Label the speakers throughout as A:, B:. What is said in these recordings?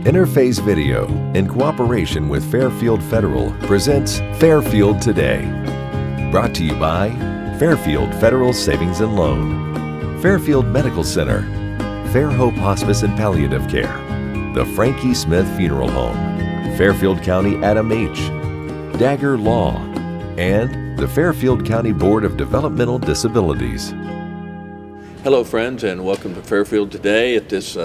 A: Interface Video, in cooperation with Fairfield Federal, presents Fairfield Today. Brought to you by Fairfield Federal Savings and Loan, Fairfield Medical Center, Fair Hope Hospice and Palliative Care, the Frankie Smith Funeral Home, Fairfield County Adam H., Dagger Law, and the Fairfield County Board of Developmental Disabilities.
B: Hello friends, and welcome to Fairfield Today at this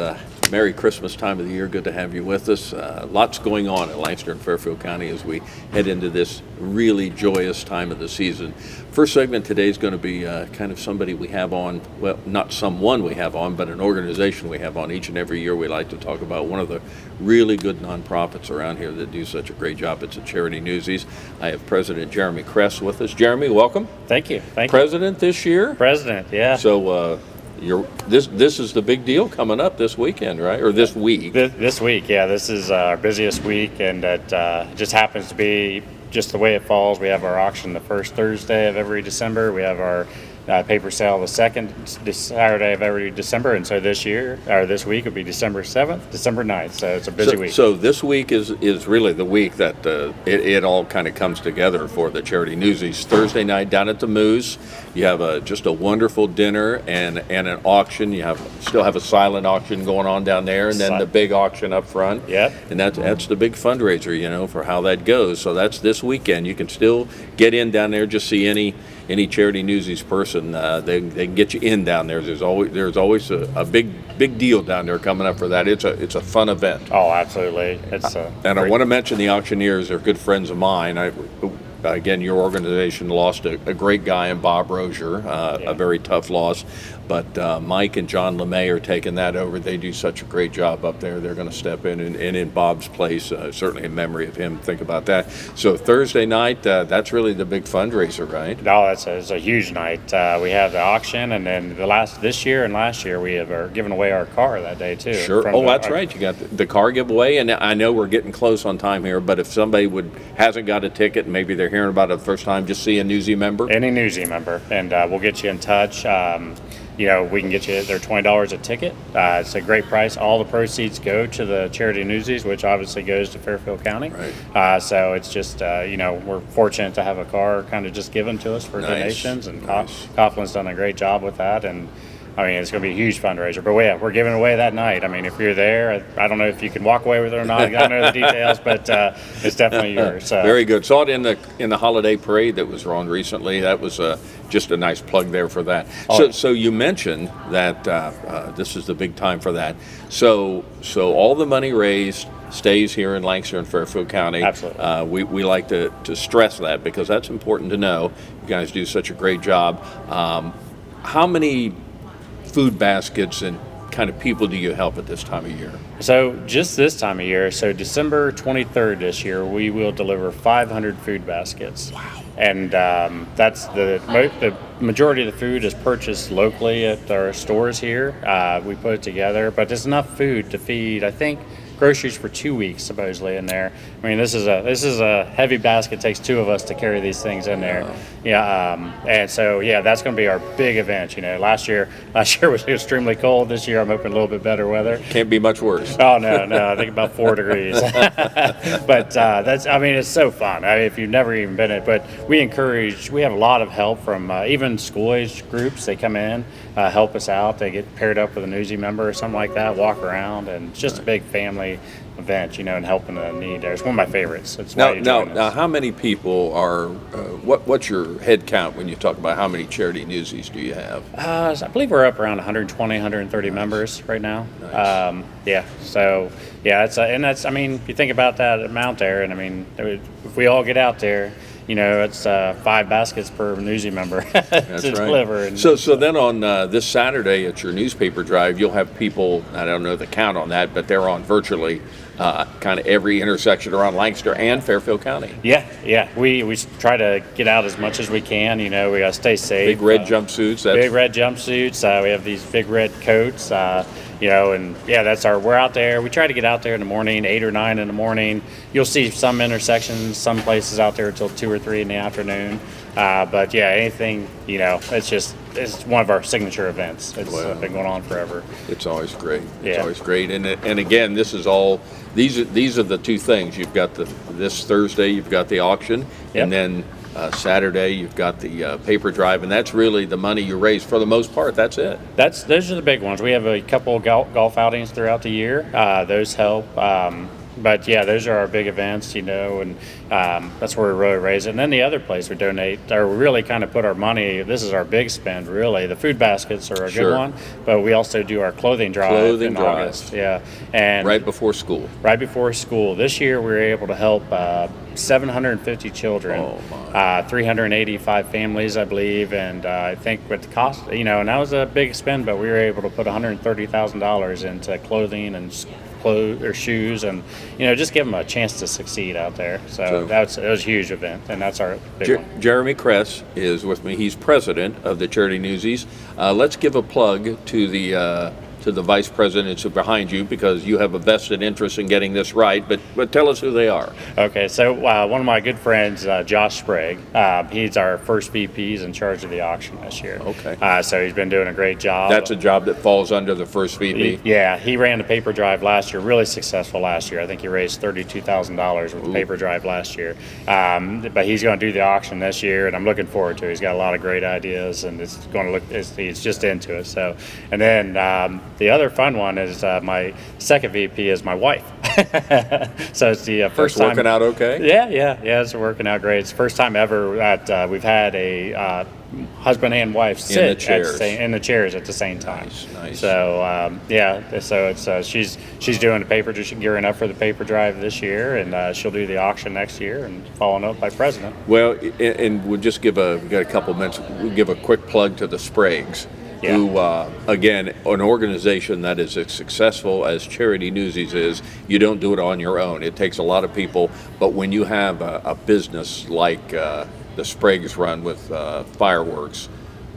B: Merry Christmas time of the year. Good to have you with us. Lots going on in Lancaster and Fairfield County as we head into this really joyous time of the season. First segment today is going to be kind of somebody we have on, well, not someone we have on, but an organization we have on each and every year. We like to talk about one of the really good nonprofits around here that do such a great job. It's a charity Newsies. I have President Jeremy Cress with us. Jeremy, welcome.
C: Thank you.
B: President this year?
C: President, yeah.
B: So this is the big deal coming up this weekend, right? Or this week?
C: This week, yeah. This is our busiest week, and it just happens to be just the way it falls. We have our auction the first Thursday of every December. We have our paper sale the second Saturday of every December, and so this week would be December 7th, December 9th, so it's a busy week.
B: So this week is really the week that it all kind of comes together for the charity Newsies. Thursday night down at the Moose, you have just a wonderful dinner and an auction. You still have a silent auction going on down there, and then the big auction up front.
C: Yep.
B: And that's the big fundraiser, for how that goes. So that's this weekend. You can still get in down there, just see any charity Newsies person. They can get you in down there. There's always a big deal down there coming up for that. It's a fun event.
C: Oh, absolutely.
B: I want to mention the auctioneers. They're good friends of mine. Again, your organization lost a great guy in Bob Rozier, a very tough loss. But Mike and John LeMay are taking that over. They do such a great job up there. They're going to step in and in Bob's place, certainly in memory of him. Think about that. So Thursday night, that's really the big fundraiser, right?
C: No, it's a huge night. We have the auction, and then this year and last year we are giving away our car that day too.
B: Sure. That's right. You got the car giveaway, and I know we're getting close on time here. But if somebody hasn't got a ticket, and maybe they're hearing about it the first time, just see a Newsie member.
C: Any Newsie member, and we'll get you in touch. We can get you, they're $20 a ticket. It's a great price. All the proceeds go to the charity Newsies, which obviously goes to Fairfield County.
B: Right.
C: So it's just, we're fortunate to have a car kind of just given to us for donations, and Coughlin's done a great job with that. And it's going to be a huge fundraiser. But we're giving away that night. If you're there, I don't know if you can walk away with it or not. I don't know the details, but it's definitely yours.
B: Very good. Saw it in the holiday parade that was run recently. That was just a nice plug there for that. So you mentioned that this is the big time for that. So all the money raised stays here in Lancaster and Fairfield County.
C: Absolutely.
B: We like to stress that because that's important to know. You guys do such a great job. How many food baskets and kind of people do you help at this time of year?
C: So just this time of year, so December 23rd this year, we will deliver 500 food baskets.
B: Wow.
C: And that's the majority of the food is purchased locally at our stores here. We put it together, but there's enough food to feed, I think, groceries for 2 weeks supposedly in there. This is a heavy basket. It takes two of us to carry these things in there. And so that's going to be our big event. Last year was extremely cold. This year I'm hoping a little bit better weather.
B: Can't be much worse.
C: Oh no, I think about 4 degrees. But it's so fun. If you've never even been it, but we have a lot of help from even school age groups. They come in, help us out. They get paired up with a Newsie member or something like that, walk around, and it's just a big family event, and helping the need there. It's one of my favorites. It's
B: now, how many people are? What's your head count when you talk about how many charity Newsies do you have?
C: I believe we're up around 120, 130 members right now.
B: Nice.
C: If you think about that amount there, and if we all get out there, it's 5 baskets per Newsie member to deliver. And
B: so then on this Saturday at your newspaper drive, you'll have people, I don't know the count on that, but they're on virtually kind of every intersection around Lancaster and Fairfield County.
C: Yeah. We try to get out as much as we can. We got to stay safe.
B: Big red jumpsuits.
C: Big red jumpsuits. We have these big red coats. We're out there. We try to get out there in the morning, 8 or 9 in the morning. You'll see some intersections, some places out there until 2 or 3 in the afternoon. But yeah, anything, it's one of our signature events. It's been going on forever.
B: It's always great. It's
C: Yeah.
B: always great. And again, this is all, these are the two things. You've got this Thursday, you've got the auction,
C: Yep.
B: and then Saturday, you've got the paper drive, and that's really the money you raise for the most part. That's it.
C: Those are the big ones. We have a couple of golf outings throughout the year. Those help. But yeah, those are our big events, and that's where we really raise it. And then the other place we donate, or we really kind of put our money, this is our big spend, really. The food baskets are a
B: Sure.
C: good one, but we also do our clothing drive in August. Yeah. And
B: Right before school.
C: right before school. This year we were able to help 750 children,
B: Oh, my.
C: 385 families, I believe, and I think with the cost, and that was a big spend, but we were able to put $130,000 into clothing and clothes or shoes, and just give them a chance to succeed out there. So that was a huge event, and that's our big one.
B: Jeremy Cress is with me. He's president of the charity Newsies. Let's give a plug to the vice presidents who are behind you, because you have a vested interest in getting this right. But tell us who they are.
C: Okay, so one of my good friends, Josh Sprague, he's our first VP. He's in charge of the auction this year.
B: Okay.
C: So he's been doing a great job.
B: That's a job that falls under the first VP.
C: Yeah, he ran the paper drive last year, really successful last year. I think he raised $32,000 with the paper drive last year. But he's going to do the auction this year, and I'm looking forward to it. He's got a lot of great ideas, and it's going to look, he's just into it. So, and then the other fun one is my second VP is my wife. So it's the first time.
B: That's working out okay?
C: Yeah, it's working out great. It's the first time ever that we've had a husband and wife sit in the chairs at the same time.
B: Nice.
C: So so it's she's doing the paper, just gearing up for the paper drive this year, and she'll do the auction next year, and following up by president.
B: Well, and we'll just we've got a couple minutes. We'll give a quick plug to the Spragues.
C: Yeah.
B: Who, again, an organization that is as successful as Charity Newsies is, you don't do it on your own. It takes a lot of people, but when you have a business like the Spragues run with fireworks,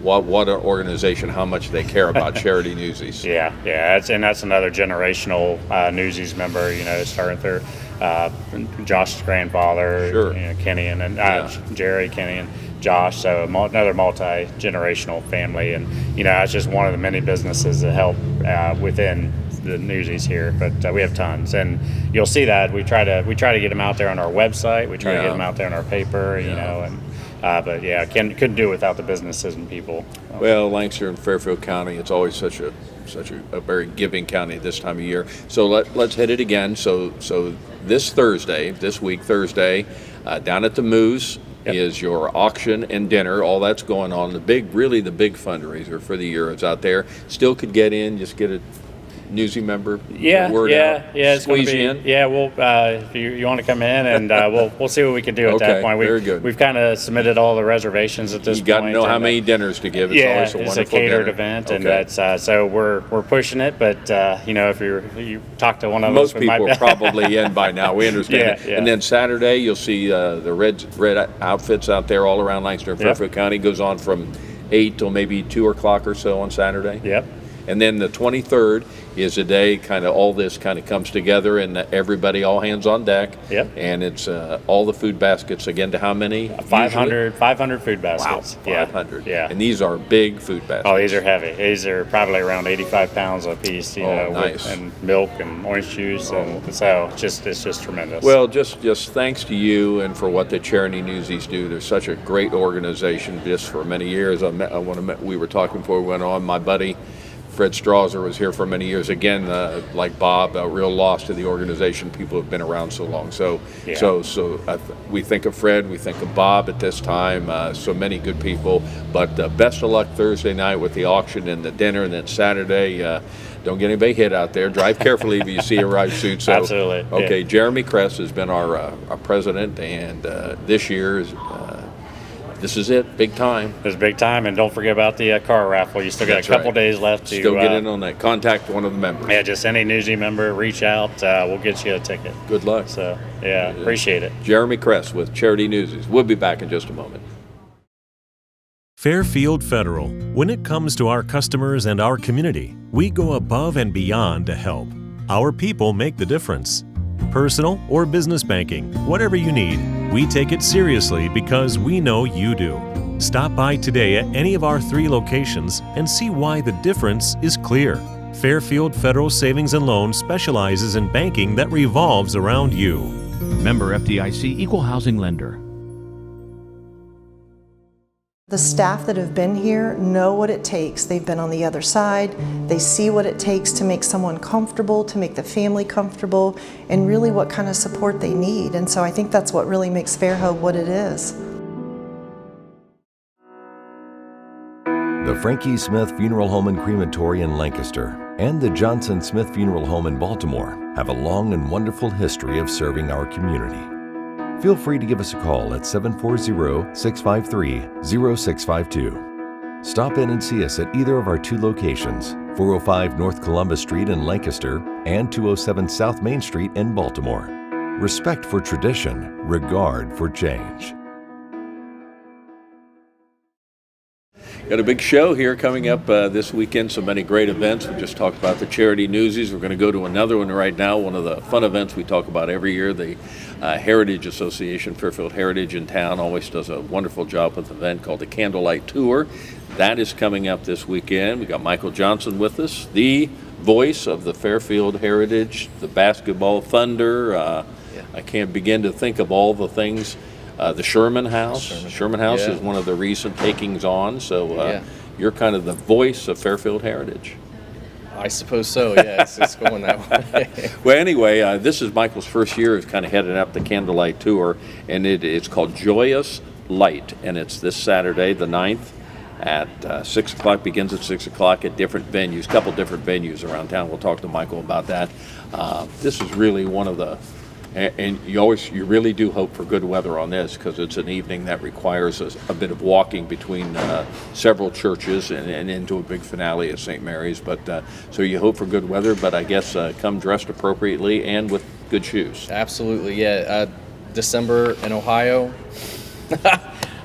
B: what an organization, how much they care about Charity Newsies.
C: Yeah, that's another generational Newsies member, starting with their Josh's grandfather,
B: Sure.
C: Kenny, and then Jerry, Kenny, and Josh, so another multi-generational family, and it's just one of the many businesses that help within the Newsies here. But we have tons, and you'll see that we try to get them out there on our website. We try to get them out there in our paper, and but couldn't do it without the businesses and people.
B: Well, Lancaster and Fairfield County, it's always such a very giving county this time of year. So let's hit it again. So this week Thursday, down at the Moose. Yep. Is your auction and dinner. All that's going on. The big fundraiser for the year is out there. Still could get in. Just get a Newsy member. Word out.
C: It's going
B: Squeeze
C: to be.
B: in.
C: Yeah, we'll. If you want to come in, and we'll see what we can do at that point.
B: Very good.
C: We've kind of submitted all the reservations at this point.
B: You got to know how many dinners to give. It's always a wonderful
C: it's a catered
B: dinner.
C: event, and that's so we're pushing it. But if you talk to one of
B: most
C: us,
B: people are probably in by now. We understand.
C: Yeah.
B: And then Saturday, you'll see the red outfits out there all around Lancaster and Fairfield County. Goes on from 8 till maybe 2 o'clock or so on Saturday.
C: Yep.
B: And then the 23rd is a day all this comes together, and everybody, all hands on deck.
C: Yep.
B: And it's all the food baskets, again, to how many?
C: 500 food baskets.
B: Wow, 500.
C: Yeah.
B: And these are big food baskets.
C: Oh, these are heavy. These are probably around 85 pounds a piece,
B: nice.
C: and milk and orange juice. And so it's just tremendous.
B: Well, just thanks to you and for what the Charity Newsies do. They're such a great organization. Just for many years, we were talking before we went on. My buddy Fred Strauser was here for many years. Again, like Bob, a real loss to the organization. People have been around so long. We think of Fred, we think of Bob at this time. So many good people. But best of luck Thursday night with the auction and the dinner, and then Saturday. Don't get anybody hit out there. Drive carefully if you see a ride suit. So,
C: absolutely.
B: Okay, Jeremy Cress has been our president, and this year is. This is it, big time.
C: It's big time, and don't forget about the car raffle. You still got a couple days left to
B: still get in on that. Contact one of the members.
C: Yeah, just any Newsy member, reach out. We'll get you a ticket.
B: Good luck.
C: So, appreciate it.
B: Jeremy Cress with Charity Newsies. We'll be back in just a moment.
D: Fairfield Federal. When it comes to our customers and our community, we go above and beyond to help. Our people make the difference. Personal or business banking, whatever you need, we take it seriously because we know you do. Stop by today at any of our 3 locations and see why the difference is clear. Fairfield Federal Savings and Loan specializes in banking that revolves around you.
E: Member FDIC, Equal Housing Lender.
F: The staff that have been here know what it takes. They've been on the other side. They see what it takes to make someone comfortable, to make the family comfortable, and really what kind of support they need. And so I think that's what really makes Fairhope what it is.
A: The Frankie Smith Funeral Home and Crematory in Lancaster and the Johnson Smith Funeral Home in Baltimore have a long and wonderful history of serving our community. Feel free to give us a call at 740-653-0652. Stop in and see us at either of our 2 locations, 405 North Columbus Street in Lancaster and 207 South Main Street in Baltimore. Respect for tradition, regard for change.
B: Got a big show here coming up this weekend, so many great events. We just talked about the charity Newsies. We're going to go to another one right now, one of the fun events we talk about every year. The Heritage Association, Fairfield Heritage in town, always does a wonderful job with an event called the Candlelight Tour. That is coming up this weekend. We got Michael Johnson with us, the voice of the Fairfield Heritage, the basketball thunder. I can't begin to think of all the things. The Sherman House. Sherman House is one of the recent takings on, so you're kind of the voice of Fairfield Heritage.
G: I suppose so, yeah. It's going that way.
B: Well, anyway, this is Michael's first year of kind of heading up the Candlelight Tour, and it's called Joyous Light, and it's this Saturday, the 9th, at 6 o'clock, begins at 6 o'clock at different venues, a couple different venues around town. We'll talk to Michael about that. This is really one of the And you really do hope for good weather on this, because it's an evening that requires a bit of walking between several churches and into a big finale at St. Mary's. But so you hope for good weather, but I guess come dressed appropriately and with good shoes.
G: Absolutely, yeah. December in Ohio.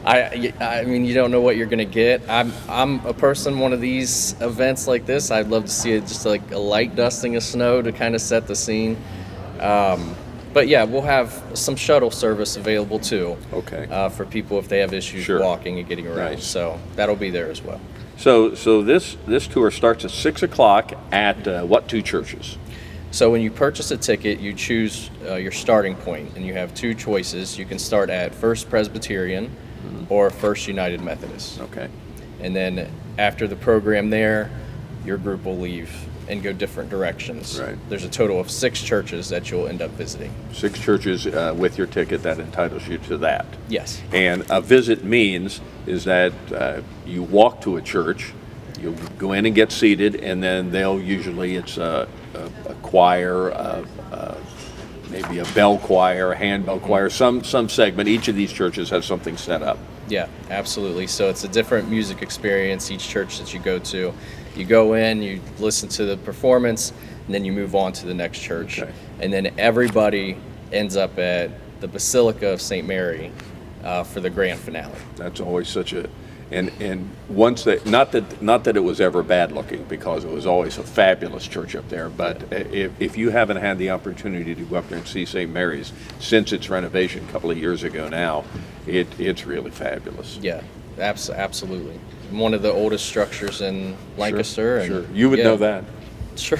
G: I mean, you don't know what you're going to get. I'm a person, one of these events like this, I'd love to see it just like a light dusting of snow to kind of set the scene. But yeah, we'll have some shuttle service available too.
B: Okay.
G: For people if they have issues walking and getting around. Nice. So that'll be there as well.
B: So this tour starts at 6 o'clock at what 2 churches?
G: So when you purchase a ticket, you choose your starting point, and you have 2 choices. You can start at First Presbyterian or First United Methodist.
B: Okay.
G: And then after the program there, your group will leave and go different directions.
B: Right.
G: There's a total of 6 churches that you'll end up visiting.
B: 6 churches with your ticket that entitles you to that.
G: Yes.
B: And a visit means is that you walk to a church, you go in and get seated, and then it's a choir, maybe a bell choir, a handbell choir, some segment. Each of these churches has something set up.
G: Yeah, absolutely. So it's a different music experience each church that you go to. You go in, you listen to the performance, and then you move on to the next church. Okay. And then everybody ends up at the Basilica of St. Mary for the grand finale.
B: That's always such a, and once that, not that it was ever bad looking, because it was always a fabulous church up there, but if you haven't had the opportunity to go up there and see St. Mary's since its renovation a couple of years ago now, it's really fabulous.
G: Yeah, absolutely. One of the oldest structures in Lancaster.
B: Sure. You would know that.
G: Sure.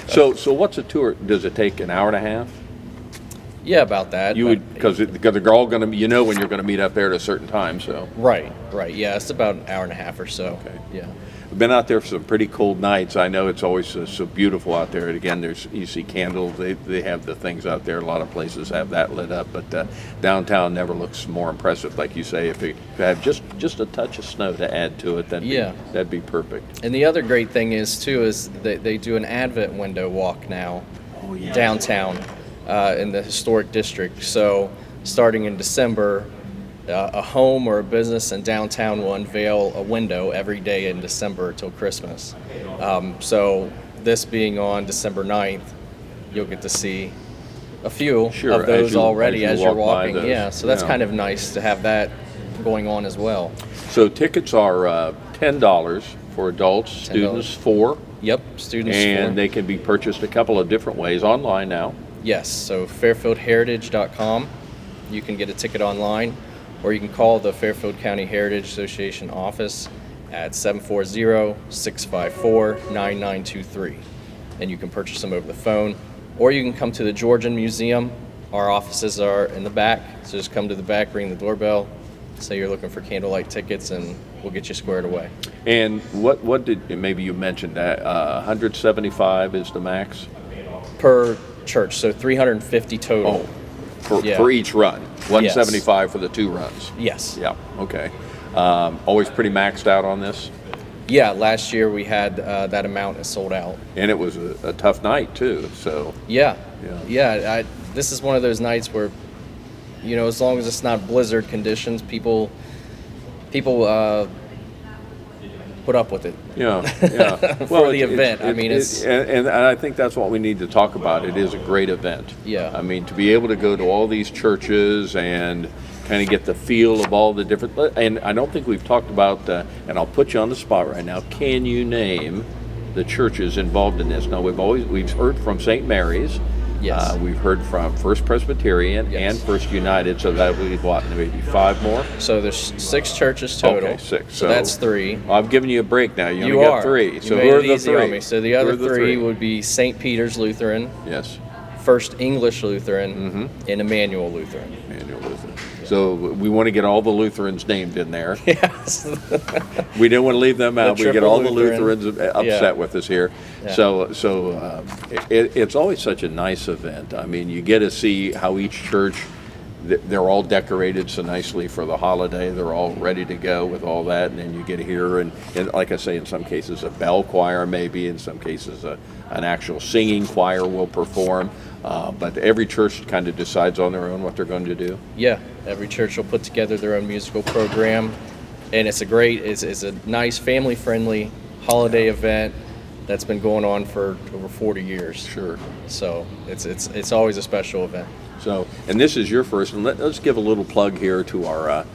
B: So what's a tour? Does it take an hour and a half?
G: Yeah, about that.
B: You would, because they're all going to, when you're going to meet up there at a certain time. So
G: right. Yeah, it's about an hour and a half or so.
B: Okay.
G: Yeah.
B: I've been out there for some pretty cold nights. I know it's always so beautiful out there. And again, you see candles. They have the things out there. A lot of places have that lit up, but downtown never looks more impressive. Like you say, if you have just a touch of snow to add to it, that'd be perfect.
G: And the other great thing is they do an Advent window walk now downtown in the historic district. So starting in December, a home or a business in downtown will unveil a window every day in December till Christmas. So this being on December 9th, you'll get to see a few of those already as you're walking. Yeah, so that's kind of nice to have that going on as well.
B: So tickets are $10 for adults, students $4.
G: Yep, students $4.
B: And they can be purchased a couple of different ways online now.
G: Yes, so fairfieldheritage.com. You can get a ticket online, or you can call the Fairfield County Heritage Association office at 740-654-9923. And you can purchase them over the phone, or you can come to the Georgian Museum. Our offices are in the back, so just come to the back, ring the doorbell, say you're looking for candlelight tickets, and we'll get you squared away.
B: And what did, maybe you mentioned that, 175 is the max?
G: Per church, so 350 total.
B: For each run, 175 for the 2 runs?
G: Yes.
B: Yeah, okay. Always pretty maxed out on this?
G: Yeah, last year we had that amount sold out.
B: And it was a tough night too, so.
G: Yeah. This is one of those nights where, as long as it's not blizzard conditions, people put up with it.
B: Yeah.
G: For the event.
B: And I think that's what we need to talk about. It is a great event.
G: Yeah.
B: I mean, to be able to go to all these churches and kind of get the feel of all the different, and I don't think we've talked about, and I'll put you on the spot right now, can you name the churches involved in this? Now, we've heard from St. Mary's.
G: Yes.
B: We've heard from First Presbyterian and First United, so that would be what, maybe 5 more?
G: So there's 6 churches total.
B: Okay, 6.
G: So that's 3.
B: Well, I've given you a break now. You only got 3. So
G: you
B: who
G: made
B: are
G: it
B: the
G: easy
B: 3?
G: on me. So the other 3 would be St. Peter's Lutheran,
B: Yes.
G: First English Lutheran, and Emmanuel Lutheran.
B: Emmanuel Lutheran. So we want to get all the Lutherans named in there.
G: Yes.
B: We didn't want to leave them out. We get all the
G: Lutheran.
B: Lutherans upset with us here.
G: Yeah.
B: So it's always such a nice event. I mean, you get to see how each church, they're all decorated so nicely for the holiday. They're all ready to go with all that. And then you get to hear, and like I say, in some cases a bell choir maybe, in some cases an actual singing choir will perform. But every church kind of decides on their own what they're going to do.
G: Yeah, every church will put together their own musical program, and it's a nice family-friendly holiday event that's been going on for over 40 years.
B: Sure.
G: So it's always a special event.
B: So, and this is your first, and let's give a little plug here to our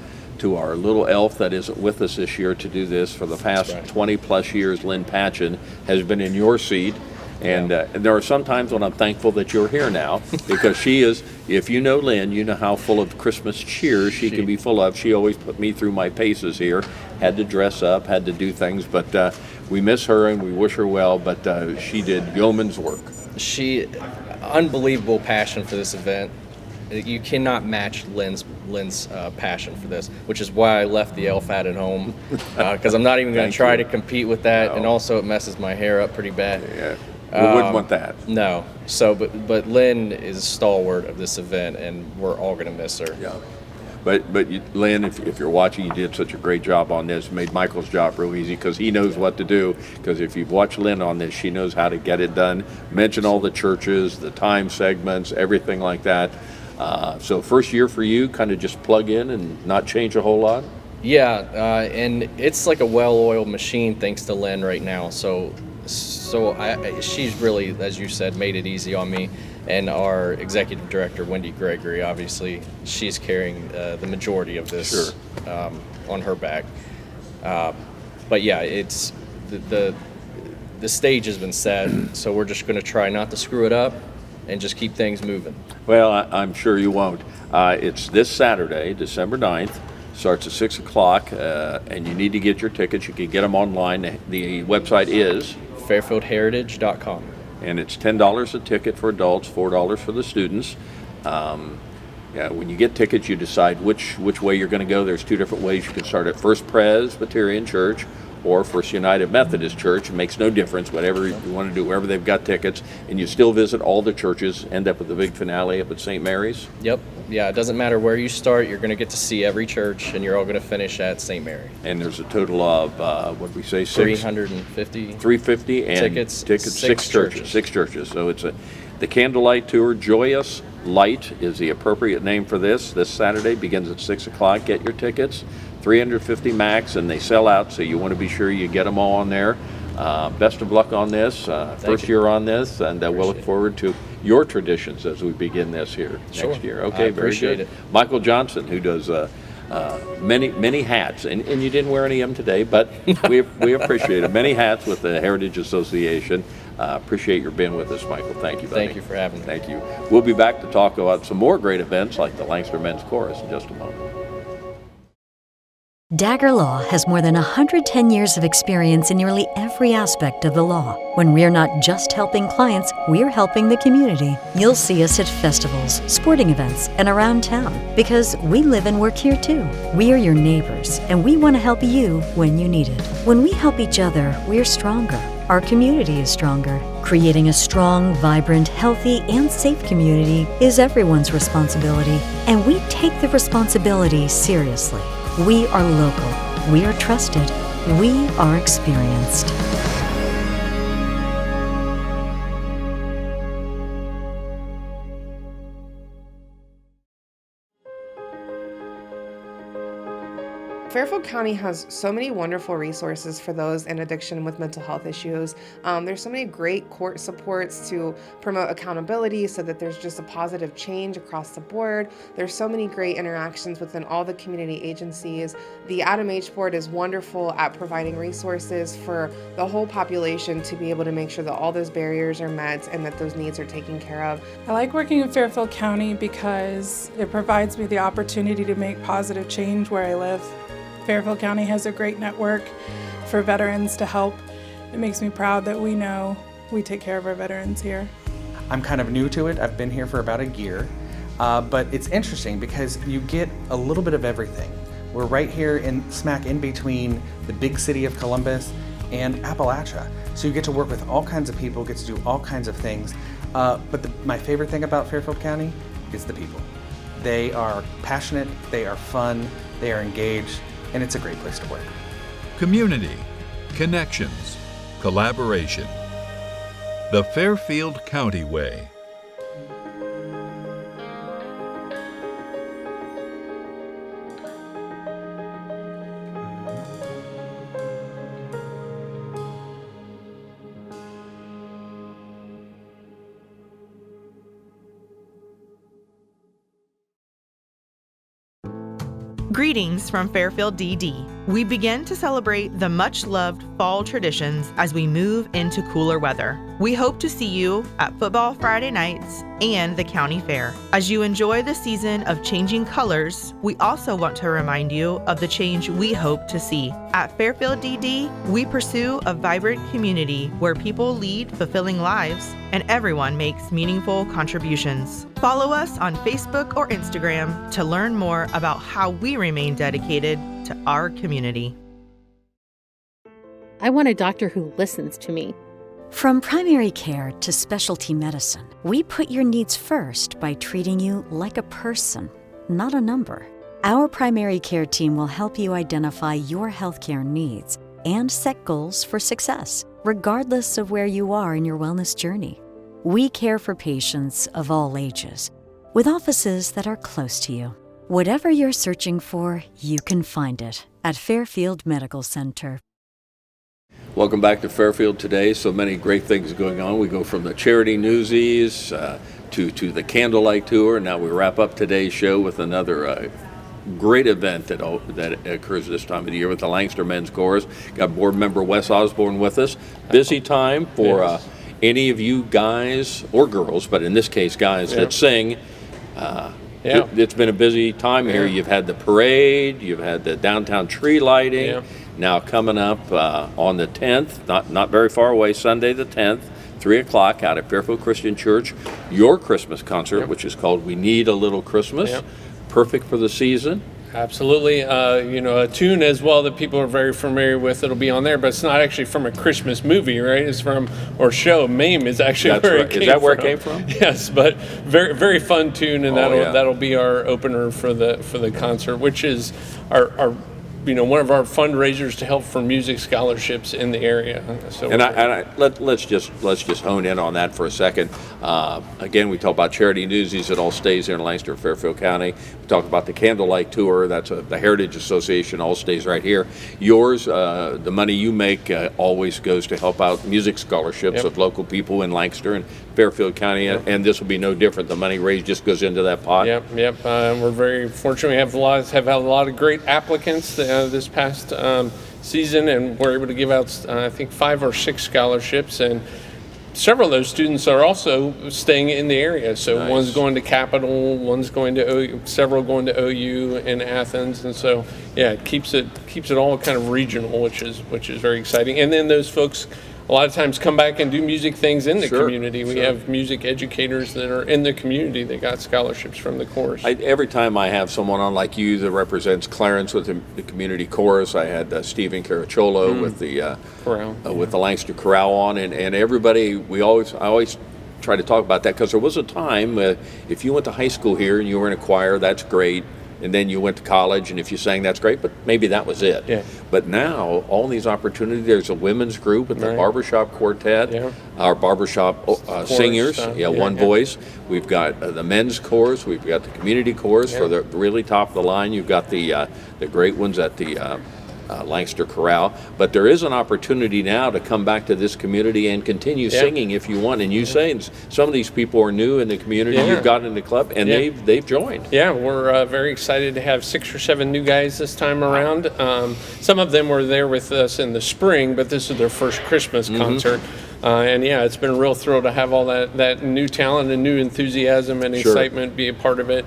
B: little elf that isn't with us this year to do this. For the past 20 plus years, Lynn Patchen has been in your seat. And there are some times when I'm thankful that you're here now, because she is, if you know Lynn, you know how full of Christmas cheer she can be full of. She always put me through my paces here, had to dress up, had to do things, but we miss her and we wish her well, but she did yeoman's work.
G: Unbelievable passion for this event. You cannot match Lynn's passion for this, which is why I left the elf hat at home, because I'm not even going to try to compete with that, and also it messes my hair up pretty bad.
B: Yeah. We wouldn't want that.
G: No. So, but Lynn is a stalwart of this event, and we're all going to miss her.
B: Yeah. But Lynn, if you're watching, you did such a great job on this. Made Michael's job real easy, because he knows what to do. Because if you've watched Lynn on this, she knows how to get it done. Mention all the churches, the time segments, everything like that. So first year for you, kind of just plug in and not change a whole lot?
G: Yeah, and it's like a well-oiled machine thanks to Lynn right now. So she's really, as you said, made it easy on me. And our executive director, Wendy Gregory, obviously, she's carrying the majority of this on her back. But yeah, it's the stage has been set, so we're just going to try not to screw it up and just keep things moving.
B: Well, I'm sure you won't. It's this Saturday, December 9th. Starts at 6 o'clock, and you need to get your tickets. You can get them online. The website is
G: fairfieldheritage.com.
B: And it's $10 a ticket for adults, $4 for the students. When you get tickets, you decide which way you're going to go. There's 2 different ways. You can start at First Presbyterian Church or First United Methodist Church. It makes no difference, whatever you want to do, wherever they've got tickets. And you still visit all the churches, end up with the big finale up at St. Mary's.
G: Yep. Yeah, it doesn't matter where you start. You're going to get to see every church, and you're all going to finish at St. Mary.
B: And there's a total of, what did we say,
G: 350
B: and
G: tickets,
B: 6 churches. So it's the Candlelight Tour. Joyous Light is the appropriate name for this. This Saturday begins at 6 o'clock. Get your tickets. 350 max, and they sell out, so you want to be sure you get them all on there. Best of luck on this, first year on this, and we'll look forward to your traditions as we begin this here next year. Okay, very good. Michael Johnson, who does many hats, and you didn't wear any of them today, but we appreciate it. Many hats with the Heritage Association. Appreciate your being with us, Michael. Thank you, buddy.
G: Thank you for having me.
B: Thank you. We'll be back to talk about some more great events like the Lancaster Men's Chorus in just a moment.
H: Dagger Law has more than 110 years of experience in nearly every aspect of the law. When we're not just helping clients, we're helping the community. You'll see us at festivals, sporting events, and around town because we live and work here too. We are your neighbors, and we want to help you when you need it. When we help each other, we're stronger. Our community is stronger. Creating a strong, vibrant, healthy, and safe community is everyone's responsibility, and we take the responsibility seriously. We are local, we are trusted, we are experienced.
I: Fairfield County has so many wonderful resources for those in addiction with mental health issues. There's so many great court supports to promote accountability so that there's just a positive change across the board. There's so many great interactions within all the community agencies. The Adam H Board is wonderful at providing resources for the whole population to be able to make sure that all those barriers are met and that those needs are taken care of.
J: I like working in Fairfield County because it provides me the opportunity to make positive change where I live. Fairfield County has a great network for veterans to help. It makes me proud that we know we take care of our veterans here.
K: I'm kind of new to it. I've been here for about a year, but it's interesting because you get a little bit of everything. We're right here smack in between the big city of Columbus and Appalachia. So you get to work with all kinds of people, get to do all kinds of things. But my favorite thing about Fairfield County is the people. They are passionate, they are fun, they are engaged, and it's a great place to work.
L: Community, connections, collaboration. The Fairfield County Way.
M: Greetings from Fairfield DD. We begin to celebrate the much-loved fall traditions as we move into cooler weather. We hope to see you at Football Friday nights and the County Fair. As you enjoy the season of changing colors, we also want to remind you of the change we hope to see. At Fairfield DD, we pursue a vibrant community where people lead fulfilling lives and everyone makes meaningful contributions. Follow us on Facebook or Instagram to learn more about how we remain dedicated to our community.
N: I want a doctor who listens to me.
H: From primary care to specialty medicine, we put your needs first by treating you like a person, not a number. Our primary care team will help you identify your healthcare needs and set goals for success, regardless of where you are in your wellness journey. We care for patients of all ages, with offices that are close to you. Whatever you're searching for, you can find it at Fairfield Medical Center.
B: Welcome back to Fairfield today. So many great things going on. We go from the charity Newsies to the Candlelight Tour. Now we wrap up today's show with another great event that occurs this time of the year with the Lancaster Men's Chorus. Got board member Wes Osborne with us. Busy time for any of you guys or girls, but in this case guys that sing. It's been a busy time here. You've had the parade, you've had the downtown tree lighting. Now coming up on the 10th, not very far away, Sunday the 10th, 3 o'clock out at Fairfield Christian Church, your Christmas concert, which is called We Need a Little Christmas. Perfect for the season.
O: Absolutely. A tune as well that people are very familiar with. It'll be on there, but it's not actually from a Christmas movie, right? It's from, or show. MAME is actually where it came from.
B: Is that where it came from?
O: Yes, but very, very fun tune, and that'll be our opener for the concert, which is our one of our fundraisers to help for music scholarships in the area. So
B: let's just hone in on that for a second. Again, we talk about charity Newsies. It all stays here in Lancaster, Fairfield County. We talk about the Candlelight Tour. That's the Heritage Association. All stays right here. Yours, the money you make always goes to help out music scholarships of local people in Lancaster and Fairfield County, and this will be no different. The money raised just goes into that pot.
O: We're very fortunate. We have had a lot of great applicants this past season, and we're able to give out I think 5 or 6 scholarships, and several of those students are also staying in the area. So
B: Nice.
O: one's going to Capital, one's going to OU, several going to OU in Athens, and so yeah, it keeps it all kind of regional, which is very exciting. And then those folks a lot of times come back and do music things in the community. We have music educators that are in the community that got scholarships from the course.
B: Every time I have someone on like you that represents Clarence with the community chorus, I had Stephen Caracciolo with the Lancaster Chorale on, and everybody. I always try to talk about that because there was a time if you went to high school here and you were in a choir, that's great. And then you went to college, and if you sang, that's great, but maybe that was it.
O: Yeah.
B: But now, all these opportunities, there's a women's group with the barbershop quartet, our barbershop singers, one voice. We've got the men's chorus, we've got the community chorus for the really top of the line. You've got the great ones at the Lancaster Chorale, but there is an opportunity now to come back to this community and continue singing if you want. And you say some of these people are new in the community. You've got in the club, and they've joined.
O: Yeah, we're very excited to have 6 or 7 new guys this time around. Some of them were there with us in the spring, but this is their first Christmas concert. And yeah, it's been a real thrill to have all that new talent and new enthusiasm and excitement be a part of it.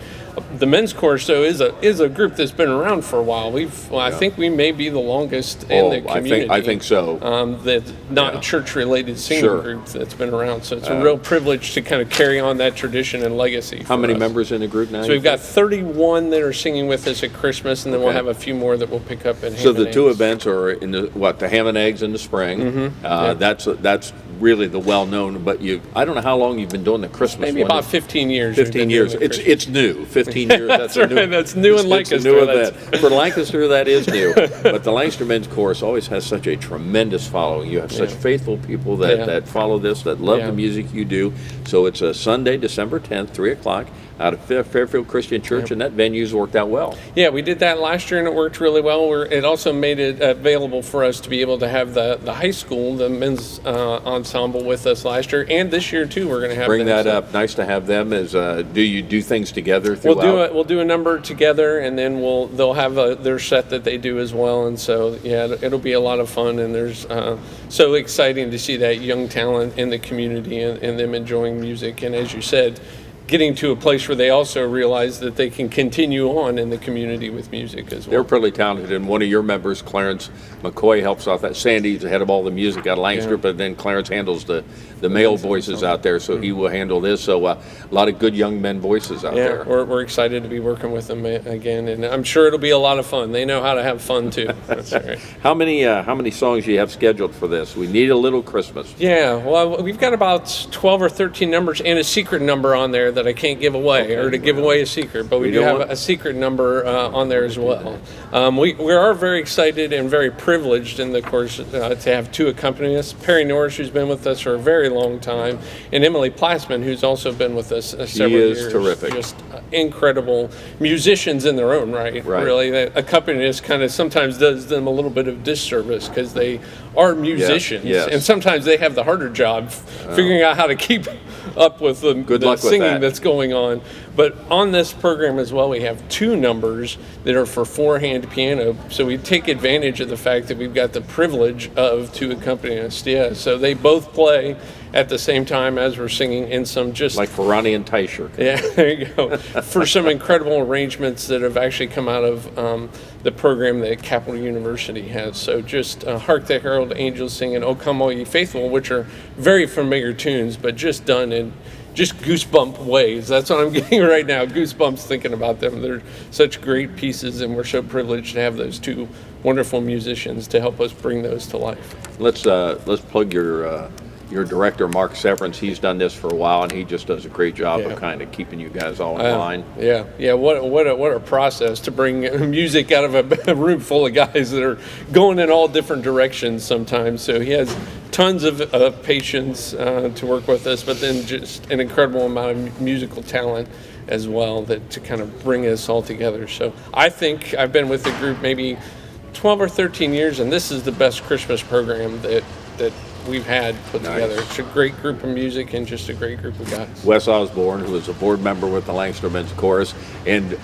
O: The men's chorus, though, is a group that's been around for a while. I think we may be the longest in the community.
B: I think so.
O: That's not a church-related singing group that's been around. So it's a real privilege to kind of carry on that tradition and legacy.
B: How many members in the group now?
O: So we've got 31 that are singing with us at Christmas, and then we'll have a few more that we'll pick up in.
B: So the two events are in the ham and eggs in the spring. That's really the well-known. But I don't know how long you've been doing the Christmas.
O: Maybe about 15 years.
B: 15 years. It's new. 15 years.
O: That's right. That's new in Lancaster.
B: It's a new event. For Lancaster, that is new. But the Lancaster Men's Chorus always has such a tremendous following. You have such faithful people that follow this, that love the music you do. So it's a Sunday, December 10th, 3 o'clock. Out of Fairfield Christian Church, and that venue's worked out well.
O: Yeah, we did that last year, and it worked really well. It also made it available for us to be able to have the high school, the men's ensemble with us last year, and this year too. We're going to have
B: bring that up. Nice to have them. Do you do things together throughout?
O: We'll do a number together, and then they'll have their set that they do as well. And so it'll be a lot of fun, and there's so exciting to see that young talent in the community and them enjoying music. And as you said, getting to a place where they also realize that they can continue on in the community with music as well.
B: They're pretty talented, and one of your members, Clarence McCoy, helps out. That Sandy's the head of all the music out of Lancaster, but then Clarence handles the male voices out there, so he will handle this. So a lot of good young men voices out there.
O: We're excited to be working with them again, and I'm sure it'll be a lot of fun. They know how to have fun too. That's right.
B: How many songs do you have scheduled for this? We need a little Christmas.
O: Yeah, well, we've got about 12 or 13 numbers and a secret number on there that I can't give away, or to give away a secret, but we do have a secret number on there as well. We are very excited and very privileged in the course to have 2 accompanying us. Perry Norris, who's been with us for a very long time, and Emily Plassman, who's also been with us several years.
B: She is terrific.
O: Just incredible musicians in their own right. Really, that accompanying us kind of sometimes does them a little bit of disservice because they are musicians, and sometimes they have the harder job figuring out how to keep up with the singing that's going on. But on this program as well, we have 2 numbers that are for 4-hand piano. So we take advantage of the fact that we've got the privilege of 2 accompanists. Yeah, so they both play at the same time as we're singing in some just...
B: Like for Ronnie and Teicher.
O: Yeah, there you go. For some incredible arrangements that have actually come out of the program that Capital University has. So just Hark the Herald Angels Sing and O Come All Ye Faithful, which are very familiar tunes, but just done in just goosebump ways. That's what I'm getting right now, goosebumps thinking about them. They're such great pieces, and we're so privileged to have those 2 wonderful musicians to help us bring those to life.
B: Let's plug your director, Mark Severance. He's done this for a while, and he just does a great job of kind of keeping you guys all in line.
O: Yeah. What a process to bring music out of a room full of guys that are going in all different directions sometimes. So he has tons of patience to work with us, but then just an incredible amount of musical talent as well to kind of bring us all together. So I think I've been with the group maybe 12 or 13 years, and this is the best Christmas program that we've had put together. It's a great group of music and just a great group of guys.
B: Wes Osborne, who is a board member with the Lancaster Men's Chorus, and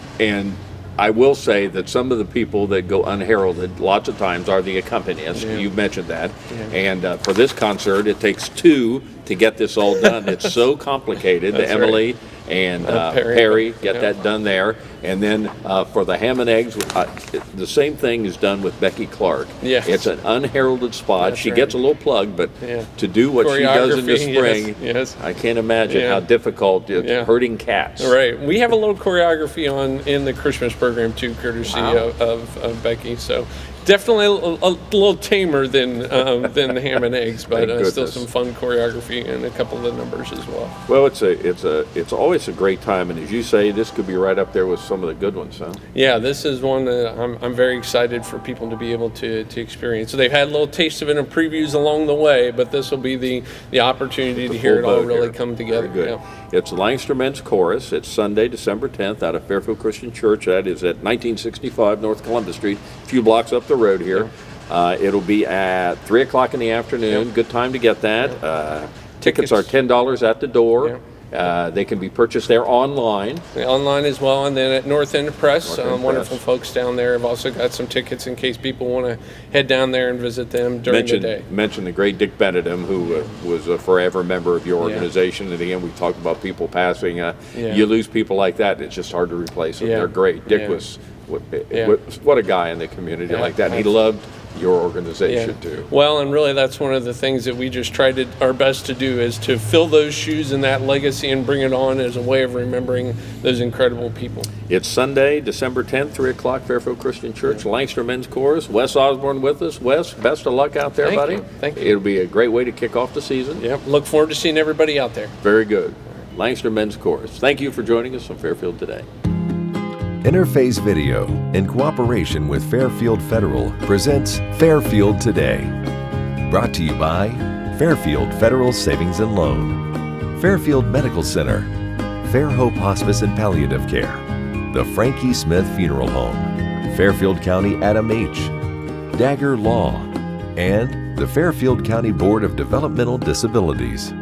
B: I will say that some of the people that go unheralded lots of times are the accompanists.
O: Yeah.
B: You've mentioned that.
O: Yeah.
B: And for this concert, it takes two to get this all done. It's so complicated.
O: That's
B: Emily and Perry get
O: yeah.
B: that done there. And then for the ham and eggs, the same thing is done with Becky Clark.
O: Yes.
B: It's an unheralded spot.
O: That's
B: she
O: right.
B: gets a little plug, but
O: Yeah.
B: to do what she does in the
O: Choreography,
B: spring,
O: yes.
B: I can't imagine
O: Yeah.
B: how difficult it's
O: Yeah.
B: herding cats.
O: Right. We have a little choreography on in the Christmas program too, courtesy
B: Wow.
O: of Becky. So definitely a little tamer than the ham and eggs, but
B: Thank
O: still
B: goodness.
O: some fun choreography and a couple of the numbers as well.
B: Well, it's always a great time, and as you say, this could be right up there with some of the good ones, huh?
O: Yeah, this is one that I'm very excited for people to be able to experience. So they've had a little taste of it in previews along the way, but this will be the opportunity to hear it all really come together.
B: Very good.
O: Yeah.
B: It's Lancaster Men's Chorus. It's Sunday, December 10th, out of Fairfield Christian Church. That is at 1965 North Columbus Street, a few blocks up the road here. It'll be at 3 o'clock in the afternoon.
O: Yep.
B: Good time to get that. Tickets are $10 at the door. They can be purchased there online.
O: Online as well, and then at North End Press,
B: North End
O: wonderful
B: Press.
O: folks down there have also got some tickets in case people want to head down there and visit them during the day.
B: Mention the great Dick Benedum, who was a forever member of your
O: Yeah.
B: organization. And again, we talked about people passing.
O: Yeah.
B: You lose people like that, and it's just hard to replace them.
O: Yeah.
B: They're great. Dick
O: Yeah.
B: was
O: Yeah.
B: what a guy in the community
O: Yeah.
B: like that. And he loved your organization too.
O: Well, and really that's one of the things that we just tried our best to do is to fill those shoes and that legacy and bring it on as a way of remembering those incredible people.
B: It's Sunday, December 10th, 3 o'clock, Fairfield Christian Church, Lancaster Men's Chorus. Wes Osborne with us. Wes, best of luck out there,
O: Thank
B: buddy.
O: you. Thank you.
B: It'll be a great way to kick off the season.
O: Yep. Look forward to seeing everybody out there.
B: Very good. Lancaster Men's Chorus. Thank you for joining us on Fairfield Today.
A: Interface Video, in cooperation with Fairfield Federal, presents Fairfield Today. Brought to you by Fairfield Federal Savings and Loan, Fairfield Medical Center, Fair Hope Hospice and Palliative Care, the Frankie Smith Funeral Home, Fairfield County Adam H., Dagger Law, and the Fairfield County Board of Developmental Disabilities.